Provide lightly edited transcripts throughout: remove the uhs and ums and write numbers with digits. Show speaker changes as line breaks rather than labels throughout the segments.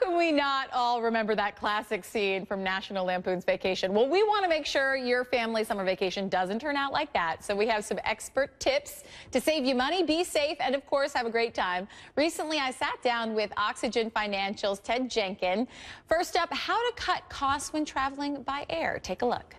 can we not all remember that classic scene from National Lampoon's Vacation? Well, we want to make sure your family's summer vacation doesn't turn out like that. So we have some expert tips to save you money, be safe, and of course, have a great time. Recently, I sat down with Oxygen Financial's Ted Jenkins. First up, how to cut costs when traveling by air. Take a look.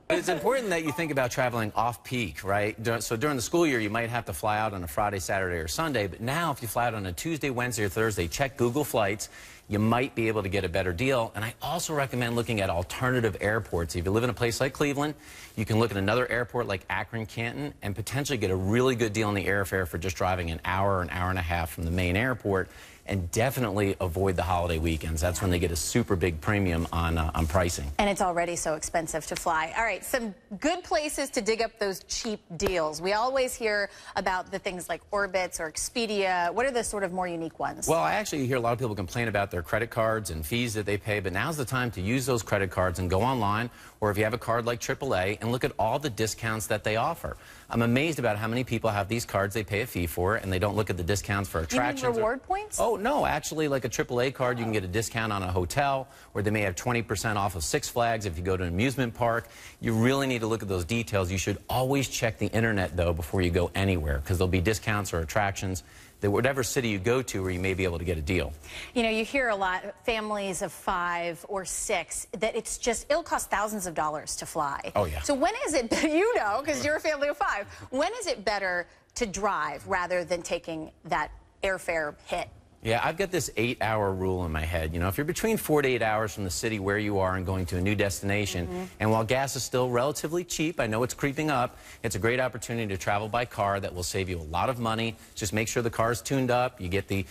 It's important that you think about traveling off-peak, right? So during the school year, you might have to fly out on a Friday, Saturday, or Sunday. But now, if you fly out on a Tuesday, Wednesday, or Thursday, check Google Flights. You might be able to get a better deal. And I also recommend looking at alternative airports. If you live in a place like Cleveland, you can look at another airport like Akron, Canton, and potentially get a really good deal on the airfare for just driving an hour and a half from the main airport. And definitely avoid the holiday weekends. That's when they get a super big premium on pricing.
And it's already so expensive to fly. All right, some good places to dig up those cheap deals. We always hear about the things like Orbitz or Expedia. What are the sort of more unique ones?
Well, I actually hear a lot of people complain about their credit cards and fees that they pay, but now's the time to use those credit cards and go online, or if you have a card like AAA, and look at all the discounts that they offer. I'm amazed about how many people have these cards they pay a fee for, and they don't look at the discounts for attractions.
You mean reward points?
Oh, no, actually, like a AAA card, you can get a discount on a hotel, or they may have 20% off of Six Flags if you go to an amusement park. You really need to look at those details. You should always check the internet, though, before you go anywhere, because there'll be discounts or attractions that whatever city you go to where you may be able to get a deal.
You know, you hear a lot, families of 5 or 6, that it'll cost thousands of dollars to fly.
Oh, yeah.
So when is it, you know, because you're a family of 5, when is it better to drive rather than taking that airfare hit?
Yeah, I've got this 8-hour rule in my head. You know, if you're between 4 to 8 hours from the city where you are and going to a new destination, and while gas is still relatively cheap, I know it's creeping up, it's a great opportunity to travel by car that will save you a lot of money. Just make sure the car's tuned up, you get the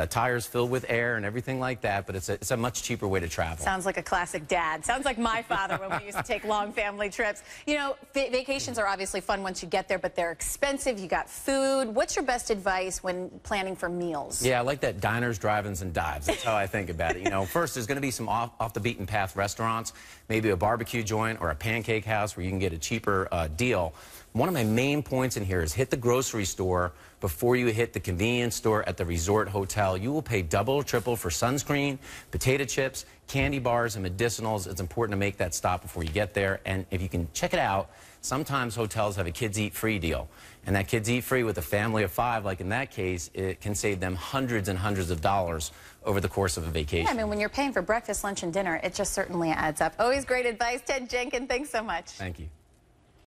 tires filled with air and everything like that, but it's a much cheaper way to travel.
Sounds like a classic dad. Sounds like my father when we used to take long family trips. You know, vacations are obviously fun once you get there, but they're expensive. You got food. What's your best advice when planning for meals?
Yeah, I like that. Diners, drive-ins, and dives. That's how I think about it. You know, first, there's going to be some off-the-beaten-path restaurants, maybe a barbecue joint or a pancake house where you can get a cheaper deal. One of my main points in here is hit the grocery store before you hit the convenience store at the resort hotel. You will pay double or triple for sunscreen, potato chips, candy bars, and medicinals. It's important to make that stop before you get there. And if you can check it out, sometimes hotels have a kids eat free deal. And that kids eat free with a family of 5, like in that case, it can save them hundreds and hundreds of dollars over the course of a vacation.
Yeah, I mean, when you're paying for breakfast, lunch, and dinner, it just certainly adds up. Always great advice. Ted Jenkins, thanks so much.
Thank you.